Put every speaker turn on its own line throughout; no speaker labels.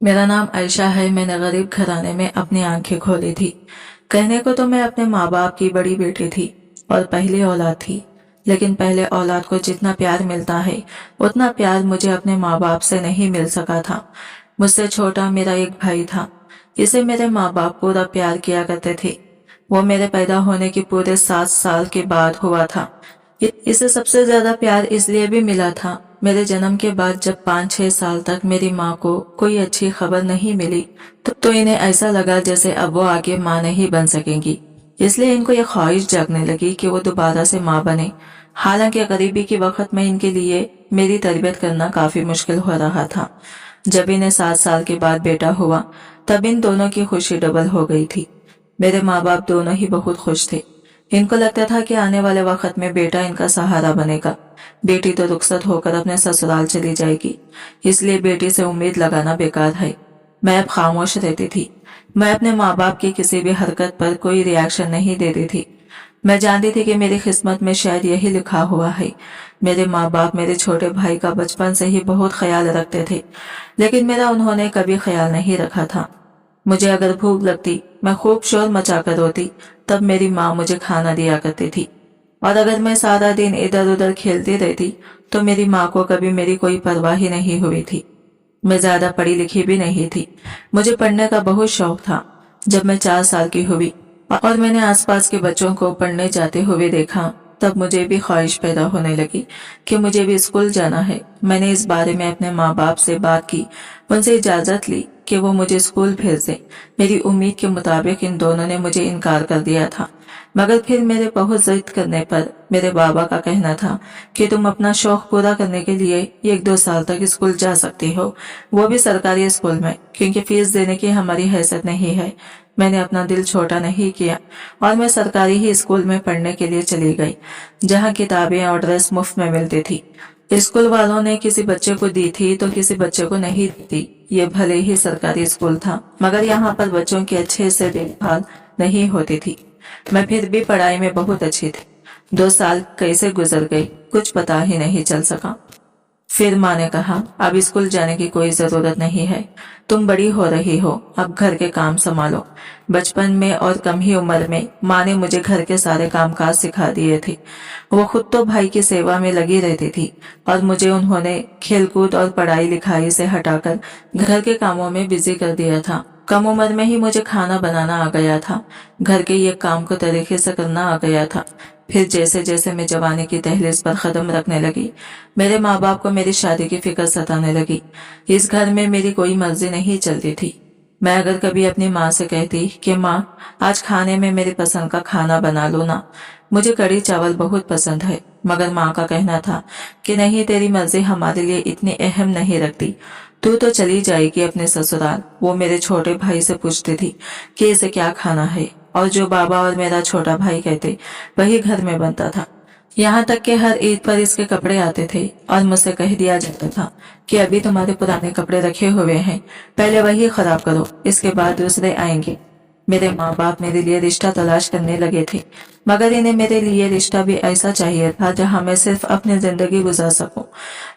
मेरा नाम आयशा है। मैंने गरीब घराने में अपनी आंखें खोली थी। कहने को तो मैं अपने माँ बाप की बड़ी बेटी थी और पहली औलाद थी, लेकिन पहले औलाद को जितना प्यार मिलता है उतना प्यार मुझे अपने माँ बाप से नहीं मिल सका था। मुझसे छोटा मेरा एक भाई था। इसे मेरे माँ बाप पूरा प्यार किया करते थे। वो मेरे पैदा होने के पूरे 7 साल के बाद हुआ था। इसे सबसे ज्यादा प्यार इसलिए भी मिला था, मेरे जन्म के बाद जब 5-6 साल तक मेरी माँ को कोई अच्छी खबर नहीं मिली तो इन्हें ऐसा लगा जैसे अब वो आगे माँ नहीं बन सकेंगी। इसलिए इनको ये ख्वाहिश जागने लगी कि वो दोबारा से माँ बने। हालांकि गरीबी के वक्त में इनके लिए मेरी तरबियत करना काफी मुश्किल हो रहा था। जब इन्हें 7 साल के बाद बेटा हुआ तब इन दोनों की खुशी डबल हो गई थी। मेरे माँ बाप दोनों ही बहुत खुश थे। इनको लगता था कि आने वाले वक्त में बेटा इनका सहारा बनेगा। बेटी तो रुखसत होकर अपने ससुराल चली जाएगी, इसलिए बेटी से उम्मीद लगाना बेकार है। मैं अब खामोश रहती थी। मैं अपने माँ बाप की किसी भी हरकत पर कोई रिएक्शन नहीं देती थी। मैं जानती थी कि मेरी किस्मत में शायद यही लिखा हुआ है। मेरे माँ बाप मेरे छोटे भाई का बचपन से ही बहुत ख्याल रखते थे, लेकिन मेरा उन्होंने कभी ख्याल नहीं रखा था। मुझे अगर भूख लगती, मैं खूब शोर मचाकर रोती, तब मेरी माँ मुझे खाना दिया करती थी। और अगर मैं सारा दिन इधर उधर खेलती रहती तो मेरी माँ को कभी मेरी कोई परवाह ही नहीं हुई थी। मैं ज्यादा पढ़ी लिखी भी नहीं थी। मुझे पढ़ने का बहुत शौक था। जब मैं 4 साल की हुई और मैंने आसपास के बच्चों को पढ़ने जाते हुए देखा, तब मुझे भी ख्वाहिश पैदा होने लगी कि मुझे भी स्कूल जाना है। मैंने इस बारे में अपने माँ बाप से बात की, उनसे इजाजत ली कि वो मुझे स्कूल भेज दें। मेरी उम्मीद के मुताबिक इन दोनों ने मुझे इनकार कर दिया था, मगर फिर मेरे बहुत जिद करने पर मेरे बाबा का कहना था कि तुम अपना शौक पूरा करने के लिए 1-2 साल तक स्कूल जा सकती हो, वो भी सरकारी स्कूल में, क्योंकि फीस देने की हमारी हैसियत नहीं है। मैंने अपना दिल छोटा नहीं किया और मैं सरकारी ही स्कूल में पढ़ने के लिए चली गई, जहाँ किताबें और ड्रेस मुफ्त में मिलती थी। स्कूल वालों ने किसी बच्चे को दी थी तो किसी बच्चे को नहीं दी। ये भले ही सरकारी स्कूल था, मगर यहाँ पर बच्चों की अच्छे से देखभाल नहीं होती थी। मैं फिर भी पढ़ाई में बहुत अच्छी थी। 2 साल कैसे गुजर गए कुछ पता ही नहीं चल सका। फिर माँ ने कहा, अब स्कूल जाने की कोई जरूरत नहीं है, तुम बड़ी हो रही हो, अब घर के काम संभालो। बचपन में और कम ही उम्र में माँ ने मुझे घर के सारे कामकाज सिखा दिए थे। वो खुद तो भाई की सेवा में लगी रहती थी और मुझे उन्होंने खेलकूद और पढ़ाई लिखाई से हटाकर घर के कामों में बिजी कर दिया था। कम उम्र में ही मुझे खाना बनाना आ गया था, घर के ये काम को तरीके से करना आ गया था। फिर जैसे जैसे मैं जवानी की दहलीज पर कदम रखने लगी, मेरे माँ बाप को मेरी शादी की फिक्र सताने लगी। इस घर में मेरी कोई मर्जी नहीं चलती थी। मैं अगर कभी अपनी माँ से कहती कि माँ आज खाने में मेरी पसंद का खाना बना लो ना, मुझे कढ़ी चावल बहुत पसंद है, मगर माँ का कहना था कि नहीं, तेरी मर्जी हमारे लिए इतनी अहम नहीं रखती, तू तो चली जाएगी अपने ससुराल। वो मेरे छोटे भाई से पूछती थी कि इसे क्या खाना है, और जो बाबा और मेरा छोटा भाई कहते वही घर में बनता था। यहाँ तक कि हर ईद पर इसके कपड़े आते थे और मुझसे कह दिया जाता था कि अभी तुम्हारे पुराने कपड़े रखे हुए हैं, पहले वही खराब करो, इसके बाद दूसरे आएंगे। मेरे माँ बाप मेरे लिए रिश्ता तलाश करने लगे थे, मगर इन्हें मेरे लिए रिश्ता भी ऐसा चाहिए था जहाँ मैं सिर्फ अपनी जिंदगी गुजार सकूं।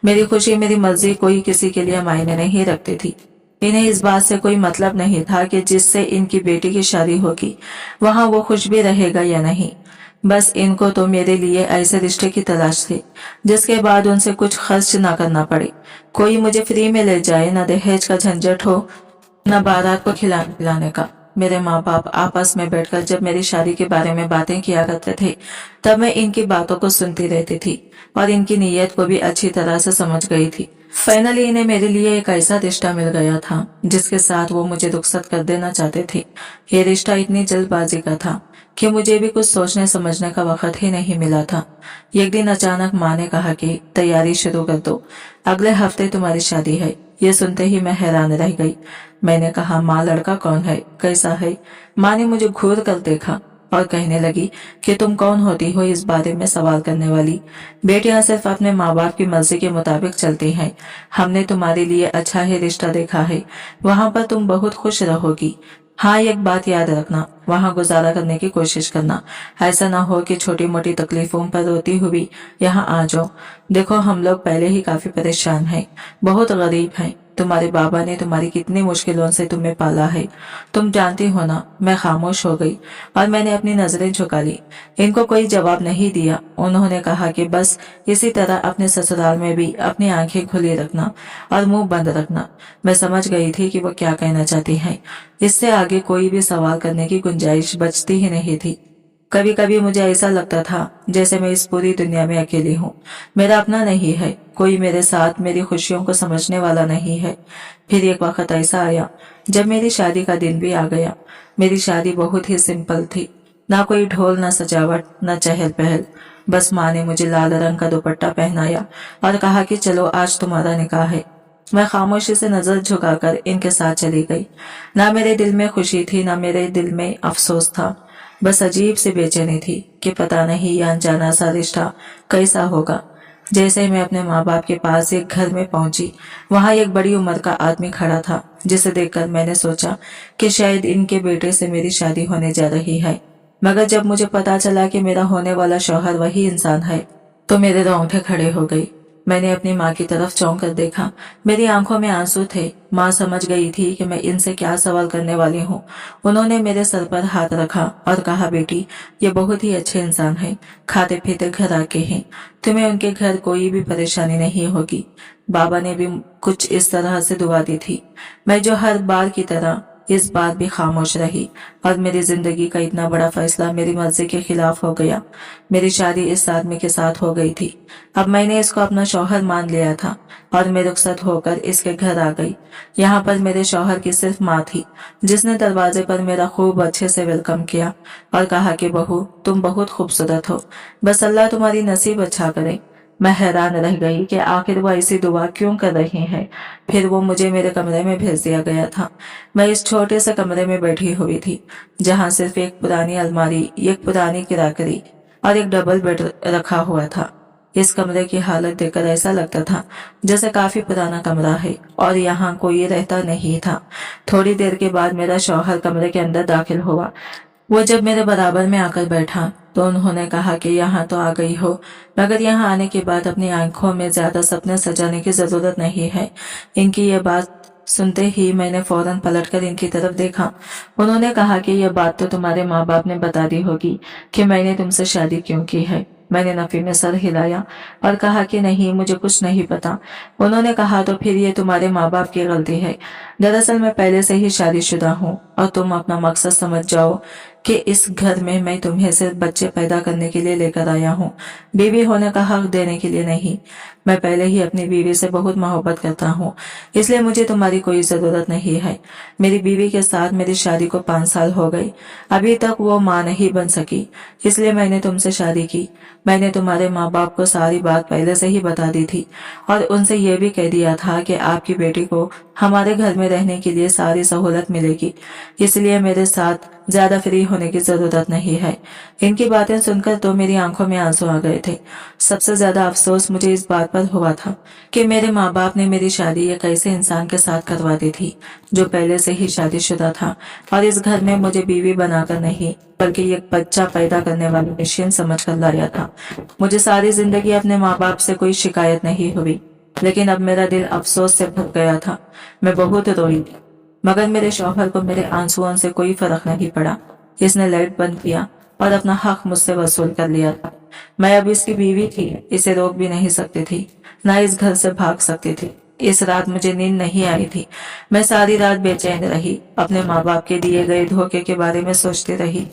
मेरी खुशी मेरी मर्जी कोई किसी के लिए मायने नहीं रखती थी। इन्हें इस बात से कोई मतलब नहीं था कि जिससे इनकी बेटी की शादी होगी वहाँ वो खुश भी रहेगा या नहीं। बस इनको तो मेरे लिए ऐसे रिश्ते की तलाश थी जिसके बाद उनसे कुछ खर्च ना करना पड़े, कोई मुझे फ्री में ले जाए, न दहेज का झंझट हो, न बारात को खिलाने पिलाने का। मेरे माँ बाप आपस में बैठकर जब मेरी शादी के बारे में बातें किया करते थे, तब मैं इनकी बातों को सुनती रहती थी और इनकी नीयत को भी अच्छी तरह से समझ गई थी। फाइनली इन्हें मेरे लिए एक ऐसा रिश्ता मिल गया था जिसके साथ वो मुझे रुखसत कर देना चाहते थे। ये रिश्ता इतनी जल्दबाजी का था कि मुझे भी कुछ सोचने समझने का वक्त ही नहीं मिला था। एक दिन अचानक माँ ने कहा कि तैयारी शुरू कर दो, अगले हफ्ते तुम्हारी शादी है। ये सुनते ही मैं हैरान रह गई। मैंने कहा, माँ लड़का कौन है, कैसा है? माँ ने मुझे घूर कर देखा और कहने लगी कि तुम कौन होती हो इस बारे में सवाल करने वाली? बेटियां सिर्फ अपने माँ बाप की मर्जी के मुताबिक चलती हैं। हमने तुम्हारे लिए अच्छा ही रिश्ता देखा है, वहाँ पर तुम बहुत खुश रहोगी। हाँ, एक बात याद रखना, वहाँ गुजारा करने की कोशिश करना। ऐसा ना हो कि छोटी मोटी तकलीफों पर रोती हुई यहाँ आ जाओ। देखो, हम लोग पहले ही काफी परेशान हैं, बहुत गरीब हैं, तुम्हारे बाबा ने तुम्हारी कितनी मुश्किलों से तुम्हें पाला है, तुम जानती हो ना। मैं खामोश हो गई और मैंने अपनी नजरें झुका ली। इनको कोई जवाब नहीं दिया। उन्होंने कहा कि बस इसी तरह अपने ससुराल में भी अपनी आंखें खुली रखना और मुंह बंद रखना। मैं समझ गई थी कि वो क्या कहना चाहती हैं। इससे आगे कोई भी सवाल करने की गुंजाइश बचती ही नहीं थी। कभी कभी मुझे ऐसा लगता था जैसे मैं इस पूरी दुनिया में अकेली हूँ। मेरा अपना नहीं है, कोई मेरे साथ मेरी खुशियों को समझने वाला नहीं है। फिर एक वक्त ऐसा आया जब मेरी शादी का दिन भी आ गया। मेरी शादी बहुत ही सिंपल थी, ना कोई ढोल, ना सजावट, ना चहल पहल। बस माँ ने मुझे लाल रंग का दुपट्टा पहनाया और कहा कि चलो आज तुम्हारा निकाह है। मैं खामोशी से नजर झुकाकर इनके साथ चली गई। ना मेरे दिल में खुशी थी, ना मेरे दिल में अफसोस था। बस अजीब सी बेचैनी थी कि पता नहीं ये अनजाना सा रिश्ता कैसा होगा। जैसे ही मैं अपने माँ बाप के पास एक घर में पहुंची, वहां एक बड़ी उम्र का आदमी खड़ा था, जिसे देखकर मैंने सोचा कि शायद इनके बेटे से मेरी शादी होने जा रही है। मगर जब मुझे पता चला कि मेरा होने वाला शौहर वही इंसान है, तो मेरे रोंगटे खड़े हो गई। मैंने अपनी माँ की तरफ चौंक कर देखा। मेरी आंखों में आंसू थे। माँ समझ गई थी कि मैं इनसे क्या सवाल करने वाली हूँ। उन्होंने मेरे सर पर हाथ रखा और कहा, बेटी, ये बहुत ही अच्छे इंसान हैं, खाते पीते घर आके हैं, तुम्हें उनके घर कोई भी परेशानी नहीं होगी। बाबा ने भी कुछ इस तरह से दुआ दी थी। मैं जो हर बार की तरह इस बार भी खामोश रही और मेरी जिंदगी का इतना बड़ा फैसला मेरी मर्जी के खिलाफ हो गया। मेरी शादी इस आदमी के साथ हो गई थी। अब मैंने इसको अपना शौहर मान लिया था और मैं रुखसत होकर इसके घर आ गई। यहाँ पर मेरे शौहर की सिर्फ माँ थी, जिसने दरवाजे पर मेरा खूब अच्छे से वेलकम किया और कहा कि बहू, तुम बहुत खूबसूरत हो, बस अल्लाह तुम्हारी नसीब अच्छा करे। मैं हैरान रह गई कि आखिर वो ऐसी दुआ क्यों कर रही हैं। फिर वो मुझे मेरे कमरे में भेज दिया गया था। मैं इस छोटे से कमरे में बैठी हुई थी, जहाँ सिर्फ एक पुरानी अलमारी, एक पुरानी किराकरी और एक डबल बेड रखा हुआ था। इस कमरे की हालत देखकर ऐसा लगता था जैसे काफी पुराना कमरा है और यहाँ कोई रहता नहीं था। थोड़ी देर के बाद मेरा शौहर कमरे के अंदर दाखिल हुआ। वो जब मेरे बराबर में आकर बैठा तो उन्होंने कहा कि यहाँ तो आ गई हो, मगर यहाँ आने के बाद अपनी आंखों में ज्यादा सपने सजाने की जरूरत नहीं है। इनकी ये बात सुनते ही मैंने फौरन पलटकर इनकी तरफ देखा। उन्होंने कहा कि यह बात तो तुम्हारे माँ बाप ने बता दी होगी कि मैंने तुमसे शादी क्यों की है। मैंने नफी में सर हिलाया और कहा कि नहीं, मुझे कुछ नहीं पता। उन्होंने कहा, तो फिर ये तुम्हारे माँ बाप की गलती है। दरअसल मैं पहले से ही शादीशुदा हूँ और तुम अपना मकसद समझ जाओ कि इस घर में मैं तुम्हें सिर्फ बच्चे पैदा करने के लिए लेकर आया हूँ, बीवी होने का हक देने के लिए नहीं। मैं पहले ही अपनी बीवी से बहुत मोहब्बत करता हूँ, इसलिए मुझे तुम्हारी कोई जरूरत नहीं है। मेरी बीवी के साथ मेरी शादी को 5 साल हो गए, अभी तक वो माँ नहीं बन सकी, इसलिए मैंने तुमसे शादी की। मैंने तुम्हारे माँ बाप को सारी बात पहले से ही बता दी थी और उनसे ये भी कह दिया था कि आपकी बेटी को हमारे घर में रहने के लिए सारी सहूलत मिलेगी, इसलिए मेरे साथ ज्यादा फ्री होने की जरूरत नहीं है। इनकी बातें सुनकर तो मेरी आंखों में आंसू आ गए थे। सबसे ज्यादा अफसोस मुझे इस बात पर हुआ था कि मेरे माँ बाप ने मेरी शादी एक ऐसे इंसान के साथ करवा दी थी जो पहले से ही शादीशुदा था और इस घर में मुझे बीवी बनाकर नहीं बल्कि एक बच्चा पैदा करने वाली मशीन समझ कर लाया था। मुझे सारी जिंदगी अपने माँ बाप से कोई शिकायत नहीं हुई, लेकिन अब मेरा दिल अफसोस से भर गया था। मैं बहुत रोई, मगर मेरे शौहर को मेरे आंसुओं से कोई फर्क नहीं पड़ा। इसने लाइट बंद किया और अपना हक मुझसे वसूल कर लिया था। मैं अब इसकी बीवी थी, इसे रोक भी नहीं सकती थी, ना इस घर से भाग सकती थी। इस रात मुझे नींद नहीं आई थी। मैं सारी रात बेचैन रही, अपने माँ बाप के दिए गए धोखे के बारे में सोचती रही।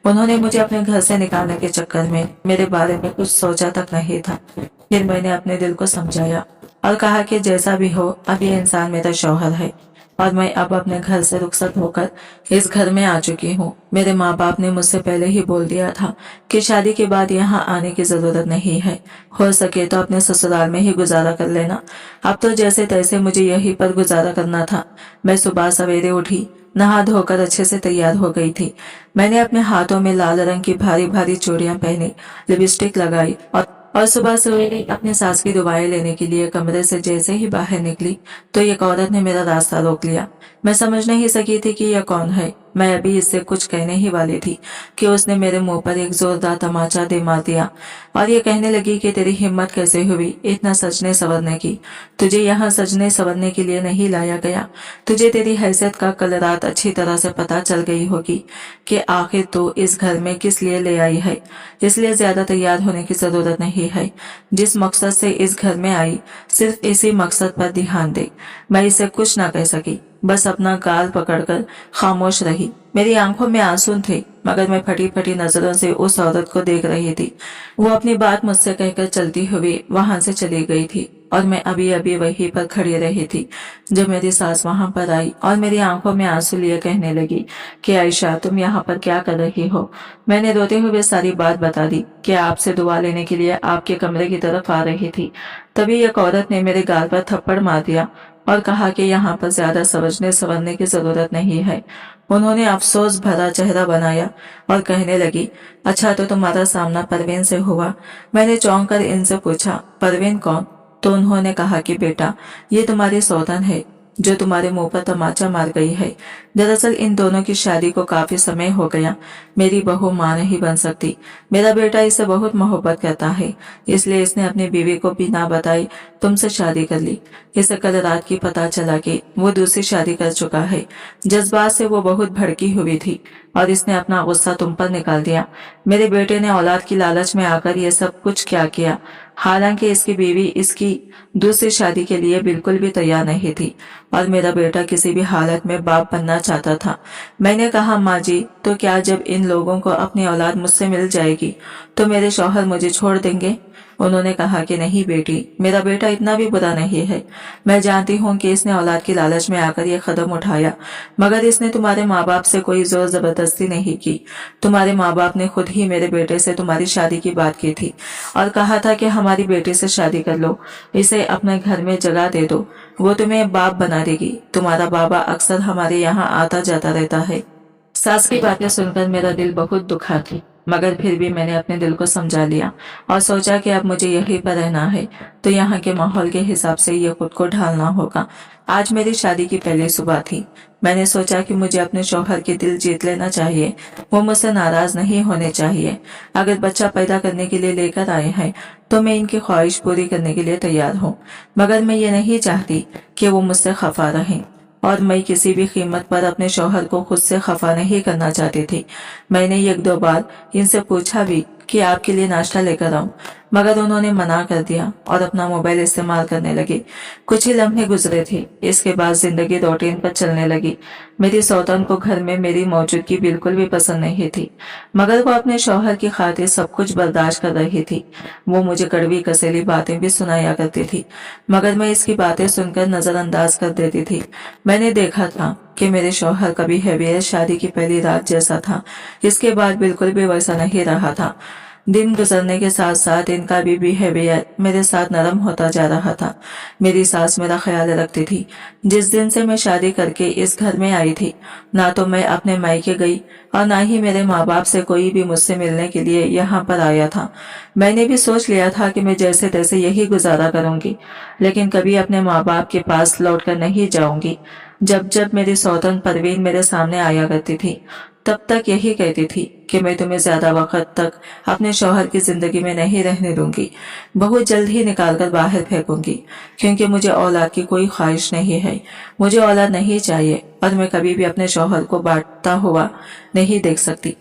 उन्होंने मुझे अपने घर से निकालने के चक्कर में मेरे बारे में कुछ सोचा तक नहीं था। फिर मैंने अपने दिल को समझाया और कहा कि जैसा भी हो, अब ये इंसान मेरा शौहर है और मैं अब अपने घर से रुखसत होकर इस घर में आ चुकी हूँ। मेरे माँ बाप ने मुझसे पहले ही बोल दिया था कि शादी के बाद यहाँ आने की जरूरत नहीं है, हो सके तो अपने ससुराल में ही गुजारा कर लेना। अब तो जैसे तैसे मुझे यहीं पर गुजारा करना था। मैं सुबह सवेरे उठी, नहा धोकर अच्छे से तैयार हो गई थी। मैंने अपने हाथों में लाल रंग की भारी भारी चूड़ियां पहनी, लिपस्टिक लगाई और सुबह सवेरे अपने सास की दुआएं लेने के लिए कमरे से जैसे ही बाहर निकली तो एक औरत ने मेरा रास्ता रोक लिया। मैं समझ नहीं सकी थी कि यह कौन है। मैं अभी इससे कुछ कहने ही वाली थी कि उसने मेरे मुंह पर एक जोरदार तमाचा दे मार दिया और ये कहने लगी कि तेरी हिम्मत कैसे हुई इतना सजने संवरने की। तुझे यहाँ सजने संवरने के लिए नहीं लाया गया। तुझे तेरी हैसियत का कल रात अच्छी तरह से पता चल गई होगी कि आखिर तू इस घर में किस लिए ले आई है। इसलिए ज्यादा तैयार होने की जरूरत नहीं है। जिस मकसद से इस घर में आई सिर्फ इसी मकसद पर ध्यान दे। मैं इसे कुछ ना कह सकी, बस अपना गाल पकड़कर खामोश रही। मेरी आंखों में आंसू थे मगर मैं फटी फटी नजरों से उस औरत को देख रही थी। वो अपनी बात मुझसे कहकर चलती हुई वहां से चली गई थी और मैं अभी अभी वहीं पर खड़ी रही थी जब मेरी सास वहां पर आई और मेरी आंखों में आंसू लिए कहने लगी कि आयशा तुम यहाँ पर क्या कर रही हो। मैंने रोते हुए सारी बात बता दी कि आपसे दुआ लेने के लिए आपके कमरे की तरफ आ रही थी। तभी एक औरत ने मेरे गाल पर थप्पड़ मार दिया और कहा कि यहाँ पर ज्यादा समझने संवरने की जरूरत नहीं है। उन्होंने अफसोस भरा चेहरा बनाया और कहने लगी, अच्छा तो तुम्हारा सामना परवीन से हुआ। मैंने चौंक कर इनसे पूछा, परवीन कौन? तो उन्होंने कहा कि बेटा ये तुम्हारी सौतन है जो तुम्हारे मुंह पर तमाचा मार गई है। दरअसल इन दोनों की शादी को काफी समय हो गया। मेरी बहू मां नहीं बन सकती। मेरा बेटा इससे बहुत मोहब्बत करता है, इसलिए इसने अपनी बीवी को बिना बताए तुमसे शादी कर ली। इसे कल रात की पता चला कि वो दूसरी शादी कर चुका है। जज्बात से वो बहुत भड़की हुई थी और इसने अपना गुस्सा तुम पर निकाल दिया। मेरे बेटे ने औलाद की लालच में आकर ये सब कुछ क्या किया। हालांकि इसकी बीवी इसकी दूसरी शादी के लिए बिल्कुल भी तैयार नहीं थी और मेरा बेटा किसी भी हालत में बाप बनना चाहता था। मैंने कहा, माँ जी तो क्या जब इन लोगों को अपनी औलाद मुझसे मिल जाएगी तो मेरे शौहर मुझे छोड़ देंगे? उन्होंने कहा कि नहीं बेटी, मेरा बेटा इतना भी बुरा नहीं है। मैं जानती हूँ कि इसने औलाद की लालच में आकर ये कदम उठाया, मगर इसने तुम्हारे माँ बाप से कोई जोर जबरदस्ती नहीं की। तुम्हारे माँ बाप ने खुद ही मेरे बेटे से तुम्हारी शादी की बात की थी और कहा था कि हमारी बेटी से शादी कर लो, इसे अपने घर में जगह दे दो, वो तुम्हें बाप बना देगी। तुम्हारा बाबा अक्सर हमारे यहाँ आता जाता रहता है। सास की बातें सुनकर मेरा दिल बहुत दुखा थी, मगर फिर भी मैंने अपने दिल को समझा लिया और सोचा कि अब मुझे यहीं पर रहना है तो यहाँ के माहौल के हिसाब से ये खुद को ढालना होगा। आज मेरी शादी की पहली सुबह थी। मैंने सोचा कि मुझे अपने शौहर के दिल जीत लेना चाहिए। वो मुझसे नाराज नहीं होने चाहिए। अगर बच्चा पैदा करने के लिए लेकर आए हैं तो मैं इनकी ख्वाहिश पूरी करने के लिए तैयार हूँ, मगर मैं ये नहीं चाहती कि वो मुझसे खफा रहें और मैं किसी भी कीमत पर अपने शौहर को खुद से खफा नहीं करना चाहती थी। मैंने एक दो बार इनसे पूछा भी कि आपके लिए नाश्ता लेकर आऊं, मगर उन्होंने मना कर दिया और अपना मोबाइल इस्तेमाल करने लगे। कुछ ही लम्हे गुजरे थे, इसके बाद जिंदगी रूटीन पर चलने लगी। मेरी सौतन को घर में मेरी मौजूदगी बिल्कुल भी पसंद नहीं थी, मगर वो अपने शौहर की खातिर सब कुछ बर्दाश्त कर रही थी। वो मुझे कड़वी कसेली बातें भी सुनाया करती थी, मगर मैं इसकी बातें सुनकर नजरअंदाज कर देती थी। मैंने देखा था कि मेरे शौहर का बिहेवियर शादी की पहली रात जैसा था, इसके बाद बिल्कुल भी वैसा नहीं रहा था। दिन गुजरने के साथ साथ इनका भी बिहेवियर मेरे साथ नरम होता जा रहा था। मेरी सास मेरा ख्याल रखती थी। जिस दिन से मैं शादी करके इस घर में आई थी, ना तो मैं अपने मायके गई और ना ही मेरे माँ बाप से कोई भी मुझसे मिलने के लिए यहाँ पर आया था। मैंने भी सोच लिया था कि मैं जैसे तैसे यही गुजारा करूंगी, लेकिन कभी अपने माँ बाप के पास लौट कर नहीं जाऊंगी। जब जब मेरी सौतन परवीन मेरे सामने आया करती थी तब तक यही कहती थी कि मैं तुम्हें ज्यादा वक्त तक अपने शौहर की जिंदगी में नहीं रहने दूंगी, बहुत जल्द ही निकाल कर बाहर फेंकूंगी, क्योंकि मुझे औलाद की कोई ख्वाहिश नहीं है। मुझे औलाद नहीं चाहिए और मैं कभी भी अपने शौहर को बांटता हुआ नहीं देख सकती।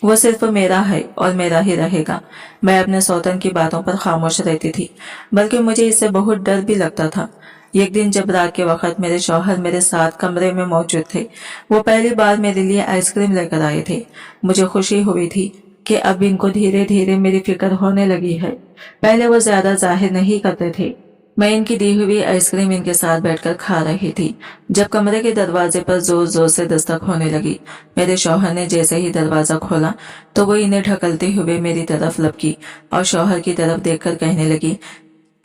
वो सिर्फ मेरा है और मेरा ही रहेगा। मैं अपने सौतन की बातों पर खामोश रहती थी, बल्कि मुझे इससे बहुत डर भी लगता था। एक दिन जब रात के वक्त मेरे शौहर मेरे साथ कमरे में मौजूद थे, वो पहली बार मेरे लिए आइसक्रीम लेकर आए थे। मुझे खुशी हुई थी कि अब इनको धीरे धीरे मेरी फिक्र होने लगी है। पहले वो ज्यादा जाहिर नहीं करते थे। मैं इनकी दी हुई आइसक्रीम इनके साथ बैठकर खा रही थी जब कमरे के दरवाजे पर जोर जोर से दस्तक होने लगी। मेरे शौहर ने जैसे ही दरवाजा खोला तो वो इन्हें ढकलते हुए मेरी तरफ लपकी और शौहर की तरफ देखकर कहने लगी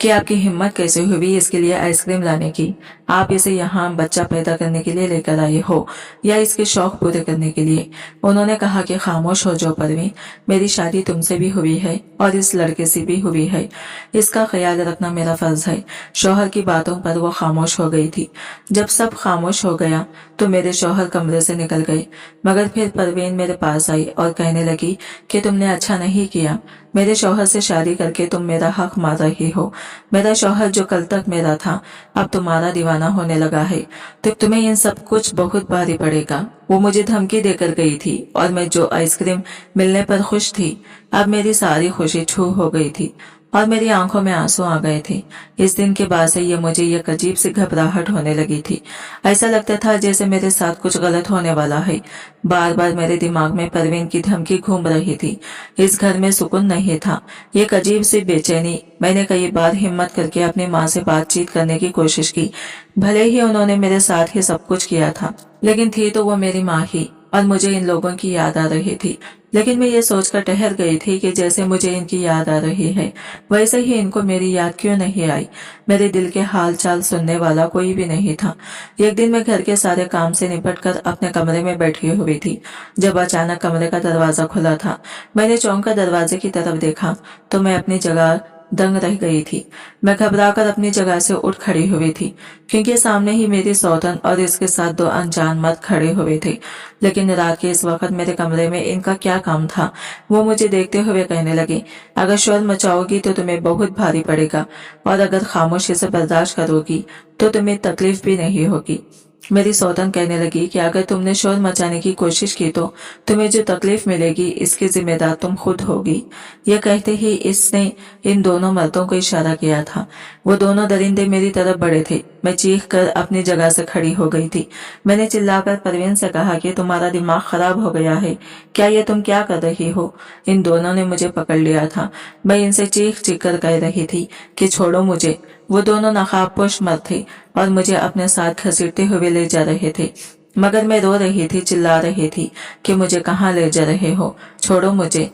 कि आपकी हिम्मत कैसे हुई इसके लिए आइसक्रीम लाने की। आप इसे यहाँ बच्चा पैदा करने के लिए लेकर आए हो या इसके शौक पूरे करने के लिए। उन्होंने कहा कि खामोश हो जाओ परवीन, मेरी शादी तुमसे भी हुई है और इस लड़के से भी हुई है, इसका ख्याल रखना मेरा फर्ज है। शौहर की बातों पर वो खामोश हो गई थी। जब सब खामोश हो गया तो मेरे शौहर कमरे से निकल गए, मगर फिर परवीन मेरे पास आई और कहने लगी कि तुमने अच्छा नहीं किया, मेरे शौहर से शादी करके तुम मेरा हक मार रही हो। मेरा शौहर जो कल तक मेरा था अब तुम्हारा दीवाना होने लगा है, तो तुम्हें इन सब कुछ बहुत भारी पड़ेगा। वो मुझे धमकी देकर गई थी और मैं जो आइसक्रीम मिलने पर खुश थी, अब मेरी सारी खुशी छू हो गई थी और मेरी आंखों में आंसू आ गए थे। इस दिन के बाद से ये मुझे एक अजीब सी घबराहट होने लगी थी। ऐसा लगता था जैसे मेरे साथ कुछ गलत होने वाला है। बार बार मेरे दिमाग में परवीन की धमकी घूम रही थी। इस घर में सुकून नहीं था, एक अजीब सी बेचैनी। मैंने कई बार हिम्मत करके अपनी माँ से बातचीत करने की कोशिश की, भले ही उन्होंने मेरे साथ ही सब कुछ किया था, लेकिन थी तो वो मेरी माँ ही और मुझे इन लोगों की याद आ रही थी। लेकिन मैं ये सोचकर ठहर गई थी कि जैसे मुझे इनकी याद आ रही है वैसे ही इनको मेरी याद क्यों नहीं आई। मेरे दिल के हाल चाल सुनने वाला कोई भी नहीं था। एक दिन मैं घर के सारे काम से निपटकर अपने कमरे में बैठी हुई थी, जब अचानक कमरे का दरवाजा खुला था। मैंने चौंक कर दरवाजे की तरफ देखा तो मैं अपनी जगह दंग रह गई थी। मैं घबराकर अपनी जगह से उठ खड़ी हुई थी, क्योंकि सामने ही मेरी सौतन और इसके साथ दो अनजान मर्द खड़े हुए थे। लेकिन रात के इस वक्त मेरे कमरे में इनका क्या काम था। वो मुझे देखते हुए कहने लगे, अगर शोर मचाओगी तो तुम्हें बहुत भारी पड़ेगा और अगर खामोशी से बर्दाश्त करोगी तो तुम्हें तकलीफ भी नहीं होगी। मेरी सौतन कहने लगी कि अगर तुमने शोर मचाने की कोशिश की तो तुम्हें जो तकलीफ मिलेगी इसकी जिम्मेदार तुम खुद होगी। यह कहते ही इसने इन दोनों मर्दों को इशारा किया था। वो दोनों दरिंदे मेरी तरफ बढ़े थे। मैं चीख कर अपनी जगह से खड़ी हो गई थी। मैंने चिल्लाकर परवीन से कहा कि तुम्हारा दिमाग खराब हो गया है, क्या ये तुम क्या कर रही हो। इन दोनों ने मुझे पकड़ लिया था। मैं इनसे चीख चीख कर कह रही थी कि छोड़ो मुझे। वो दोनों नकाबपोश मर्द थे और मुझे अपने साथ घसीटते हुए ले जा रहे थे, मगर मैं रो रही थी, चिल्ला रही थी कि मुझे कहाँ ले जा रहे हो, छोड़ो मुझे।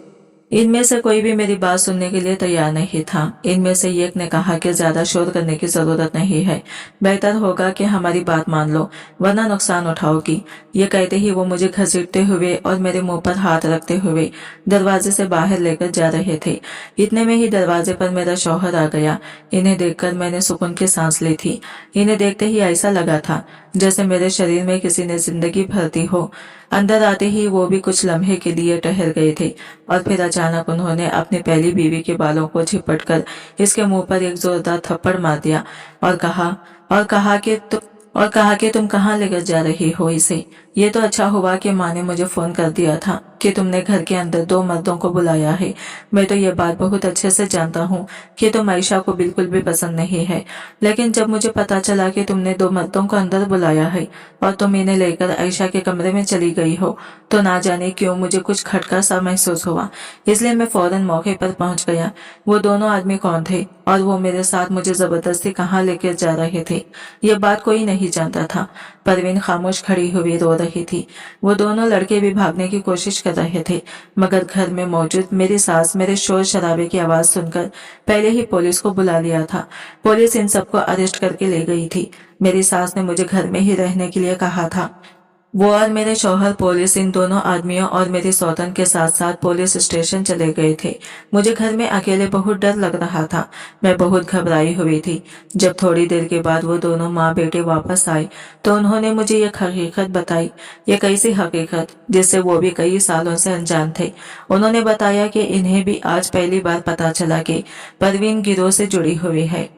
इनमें से कोई भी मेरी बात सुनने के लिए तैयार नहीं था। इनमें से एक ने कहा कि ज्यादा शोर करने की जरूरत नहीं है, बेहतर होगा कि हमारी बात मान लो वरना नुकसान उठाओगी। ये कहते ही वो मुझे घसीटते हुए और मेरे मुंह पर हाथ रखते हुए दरवाजे से बाहर लेकर जा रहे थे। इतने में ही दरवाजे पर मेरा शौहर आ गया। इन्हें देखकर मैंने सुकून की सांस ली थी। इन्हें देखते ही ऐसा लगा था जैसे मेरे शरीर में किसी ने जिंदगी भर दी हो। अंदर आते ही वो भी कुछ लम्हे के लिए ठहर गए थे और फिर अचानक उन्होंने अपनी पहली बीवी के बालों को झपटकर इसके मुंह पर एक जोरदार थप्पड़ मार दिया और कहा कि तुम कहाँ लेकर जा रही हो इसे। ये तो अच्छा हुआ कि माँ ने मुझे फोन कर दिया था कि तुमने घर के अंदर दो मर्दों को बुलाया है। मैं तो ये बात बहुत अच्छे से जानता हूँ कि तुम आयशा को बिल्कुल भी पसंद नहीं है, लेकिन जब मुझे पता चला कि तुमने दो मर्दों को अंदर बुलाया है और तुम इन्हें लेकर आयशा के कमरे में चली गई हो, तो ना जाने क्यों मुझे कुछ खटका सा महसूस हुआ। इसलिए मैं फौरन मौके पर पहुंच गया। वो दोनों आदमी कौन थे और वो मेरे साथ मुझे जबरदस्ती कहाँ लेकर जा रहे थे, ये बात कोई नहीं जानता था। परवीन खामोश खड़ी हुई रो रही थी। वो दोनों लड़के भी भागने की कोशिश कर रहे थे, मगर घर में मौजूद मेरी सास मेरे शोर शराबे की आवाज सुनकर पहले ही पुलिस को बुला लिया था। पुलिस इन सबको अरेस्ट करके ले गई थी। मेरी सास ने मुझे घर में ही रहने के लिए कहा था। वो और मेरे शौहर पुलिस इन दोनों आदमियों और मेरी सौतन के साथ साथ पुलिस स्टेशन चले गए थे। मुझे घर में अकेले बहुत डर लग रहा था। मैं बहुत घबराई हुई थी। जब थोड़ी देर के बाद वो दोनों माँ बेटे वापस आए तो उन्होंने मुझे एक हकीकत बताई। एक ऐसी हकीकत जिससे वो भी कई सालों से अनजान थे। उन्होंने बताया कि इन्हें भी आज पहली बार पता चला कि परवीन गिरोह से जुड़ी हुई है।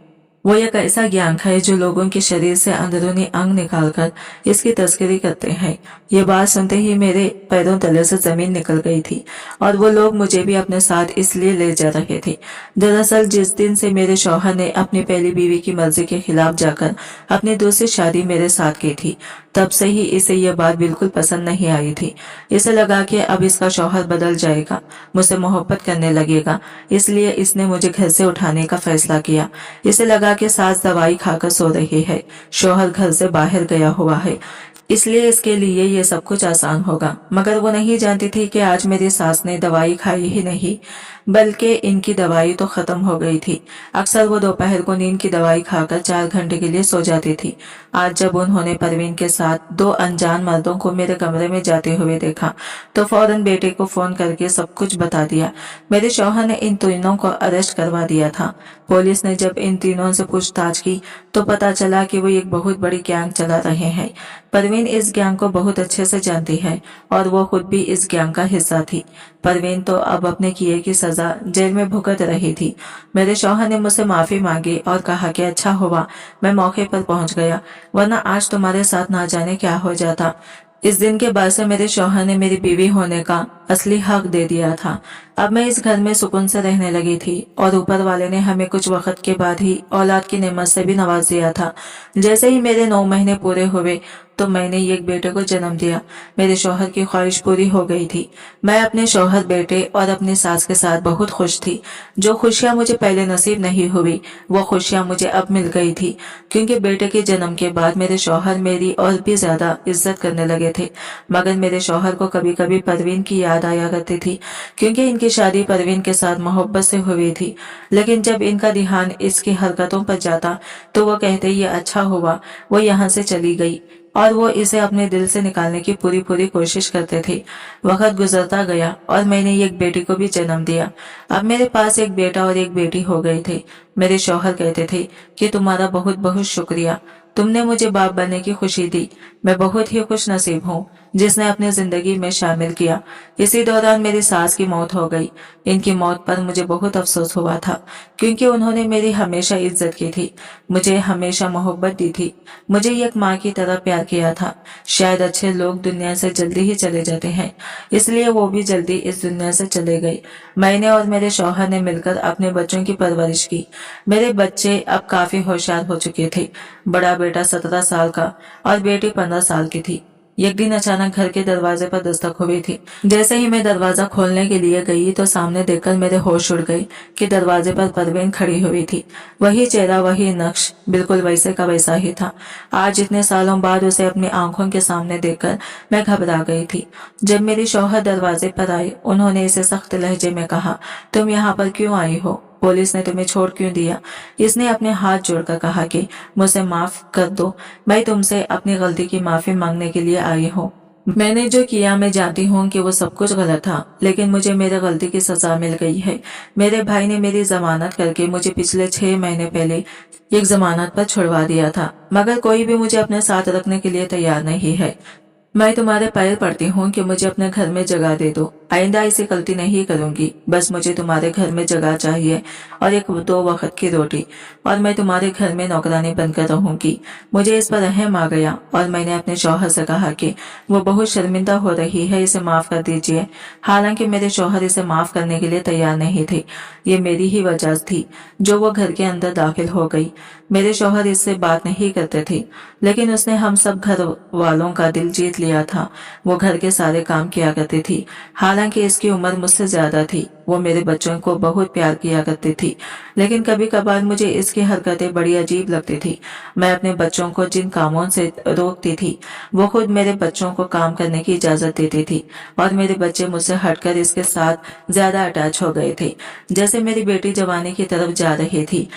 वो एक ऐसा ज्ञान है जो लोगों के शरीर से अंदरूनी अंग निकालकर इसकी तस्करी करते हैं। ये बात सुनते ही मेरे पैरों तले से जमीन निकल गई थी और वो लोग मुझे भी अपने साथ इसलिए ले जा रहे थे। दरअसल जिस दिन से मेरे शौहर ने अपनी पहली बीवी की मर्जी के खिलाफ जाकर अपनी दूसरी शादी मेरे साथ की थी, तब से ही इसे यह बात बिल्कुल पसंद नहीं आई थी। इसे लगा कि अब इसका शौहर बदल जाएगा, मुझसे मोहब्बत करने लगेगा, इसलिए इसने मुझे घर से उठाने का फैसला किया। इसे लगा कि सास दवाई खाकर सो रही है, शौहर घर से बाहर गया हुआ है, इसलिए इसके लिए ये सब कुछ आसान होगा। मगर वो नहीं जानती थी कि आज मेरी सास ने दवाई खाई ही नहीं, बल्कि इनकी दवाई तो खत्म हो गई थी। अक्सर वो दोपहर को नींद की दवाई खाकर 4 घंटे के लिए सो जाती थी। आज जब उन्होंने परवीन के साथ 2 अनजान मर्दों को मेरे कमरे में जाते हुए देखा तो फौरन बेटे को फोन करके सब कुछ बता दिया। मेरे शौहर ने इन तीनों को अरेस्ट करवा दिया था। पुलिस ने जब इन तीनों से पूछताछ की तो पता चला कि वो एक बहुत बड़ी गैंग चला रहे हैं। परवीन इस गैंग को बहुत अच्छे से जानती है और वो खुद भी इस गैंग का हिस्सा थी। परवीन तो अब अपने किए की सजा जेल में भुगत रही थी। मेरे शौहर ने मुझसे माफी मांगी और कहा कि अच्छा हुआ मैं मौके पर पहुंच गया, वरना आज तुम्हारे साथ ना जाने क्या हो जाता। इस दिन के बाद से मेरे शौहर ने मेरी बीवी होने का असली हक दे दिया था। अब मैं इस घर में सुकून से रहने लगी थी और ऊपर वाले ने हमें कुछ वक्त के बाद ही औलाद की नेमत से भी नवाज दिया था। जैसे ही मेरे 9 महीने पूरे हुए तो मैंने एक बेटे को जन्म दिया। मेरे शौहर की ख्वाहिश पूरी हो गई थी। मैं अपने शौहर, बेटे और अपनी सास के साथ बहुत खुश थी। जो खुशियां मुझे पहले नसीब नहीं हुई वो खुशियां मुझे अब मिल गई थी, क्योंकि बेटे के जन्म के बाद मेरे शौहर मेरी और भी ज्यादा इज्जत करने लगे थे। मगर मेरे शौहर को कभी कभी परवीन की याद आया करती थी, क्योंकि इनकी शादी परवीन के साथ मोहब्बत से हुई थी। लेकिन जब इनका ध्यान इसकी हरकतों पर जाता तो वो कहते ये अच्छा हुआ वो यहाँ से चली गई, और वो इसे अपने दिल से निकालने की पूरी पूरी कोशिश करते थे। वक्त गुजरता गया और मैंने एक बेटी को भी जन्म दिया। अब मेरे पास एक बेटा और एक बेटी हो गए थे। मेरे शौहर कहते थे कि तुम्हारा बहुत बहुत शुक्रिया, तुमने मुझे बाप बनने की खुशी दी। मैं बहुत ही खुश नसीब हूँ जिसने अपनी जिंदगी में शामिल किया। इसी दौरान मेरी सास की मौत हो गई। इनकी मौत पर मुझे बहुत अफसोस हुआ था, क्योंकि उन्होंने मेरी हमेशा इज्जत की थी, मुझे हमेशा मोहब्बत दी थी, मुझे एक माँ की तरह प्यार किया था। शायद अच्छे लोग दुनिया से जल्दी ही चले जाते हैं, इसलिए वो भी जल्दी इस दुनिया से चले गए। मैंने और मेरे शौहर ने मिलकर अपने बच्चों की परवरिश की। मेरे बच्चे अब काफी होशियार हो चुके थे। बड़ा बेटा 17 साल का और बेटी 15 साल की थी। एक दिन अचानक घर के दरवाजे पर दस्तक हुई थी। जैसे ही मैं दरवाजा खोलने के लिए गई तो सामने देखकर मेरे होश उड़ गए कि दरवाजे पर परवीन खड़ी हुई थी। वही चेहरा, वही नक्श, बिल्कुल वैसे का वैसा ही था। आज इतने सालों बाद उसे अपनी आंखों के सामने देखकर मैं घबरा गई थी। जब मेरी शौहर दरवाजे पर आए, उन्होंने इसे सख्त लहजे में कहा, तुम यहाँ पर क्यों आई हो? पुलिस ने तुम्हें छोड़ क्यों दिया? इसने अपने हाथ जोड़कर कहा कि मुझे माफ कर दो, मैं तुमसे अपनी गलती की माफी मांगने के लिए आई हूँ। मैंने जो किया मैं जानती हूँ कि वो सब कुछ गलत था, लेकिन मुझे मेरे गलती की सजा मिल गई है। मेरे भाई ने मेरी जमानत करके मुझे पिछले 6 महीने पहले एक जमानत पर छुड़वा दिया था, मगर कोई भी मुझे अपने साथ रखने के लिए तैयार नहीं है। मैं तुम्हारे पैर पड़ती हूँ कि मुझे अपने घर में जगह दे दो। आइंदा ऐसी गलती नहीं करूंगी। बस मुझे तुम्हारे घर में जगह चाहिए और एक 2 वक्त की रोटी, और मैं तुम्हारे घर में नौकरानी बनकर रहूंगी। मुझे इस पर रहम आ गया और मैंने अपने शौहर से कहा कि वो बहुत शर्मिंदा हो रही है, इसे माफ कर दीजिए। हालांकि मेरे शौहर इसे माफ करने के लिए तैयार नहीं थे। ये मेरी ही वजह थी जो वो घर के अंदर दाखिल हो गई। मेरे शौहर इससे बात नहीं करते थे, लेकिन उसने हम सब घर वालों का दिल जीत लिया था। वो घर के सारे काम किया करती थी। हालांकि इसकी उम्र मुझसे ज्यादा थी। वो मेरे बच्चों को बहुत प्यार किया करती थी, लेकिन कभी कभार मुझे इसकी हरकतें बड़ी अजीब लगती थी। मैं अपने बच्चों को जिन कामों से रोकती थी वो खुद मेरे बच्चों को काम करने की इजाजत देती थी, और मेरे बच्चे मुझसे हटकर इसके साथ ज्यादा अटैच हो गए थे। जैसे मेरी बेटी जवानी की तरफ जा रही थी,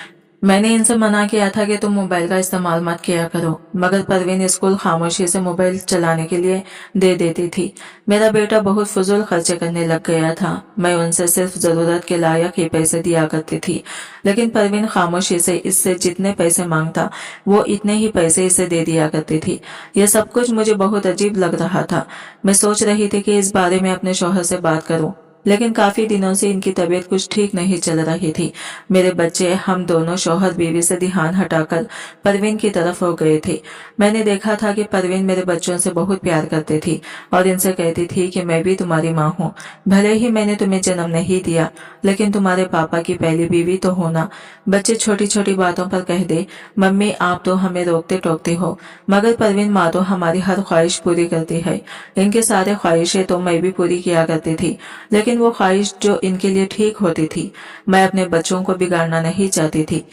मैंने इनसे मना किया था कि तुम मोबाइल का इस्तेमाल मत किया करो, मगर परवीन स्कूल खामोशी से मोबाइल चलाने के लिए दे देती थी। मेरा बेटा बहुत फजूल खर्चे करने लग गया था। मैं उनसे सिर्फ जरूरत के लायक ही पैसे दिया करती थी, लेकिन परवीन खामोशी से इससे जितने पैसे मांगता वो इतने ही पैसे इसे दे दिया करती थी। यह सब कुछ मुझे बहुत अजीब लग रहा था। मैं सोच रही थी कि इस बारे में अपने शौहर से बात करूं, लेकिन काफी दिनों से इनकी तबीयत कुछ ठीक नहीं चल रही थी। मेरे बच्चे, हम दोनों शौहर बीवी से ध्यान हटाकर परवीन की तरफ हो गए थे। मैंने देखा था कि परवीन मेरे बच्चों से बहुत प्यार करती थी और इनसे कहती थी कि मैं भी तुम्हारी माँ हूँ। भले ही मैंने तुम्हें जन्म नहीं दिया, लेकिन तुम्हारे पापा की पहली बीवी तो हो ना। बच्चे छोटी छोटी बातों पर कह दे, मम्मी आप तो हमें रोकते टोकते हो, मगर परवीन माँ तो हमारी हर ख्वाहिश पूरी करती है। इनके सारे ख्वाहिशें तो मैं भी पूरी किया करती थी, लेकिन वो ख्वाहिश जो इनके लिए ठीक होती थी। मैं अपने बच्चों को बिगाड़ना नहीं चाहती थी।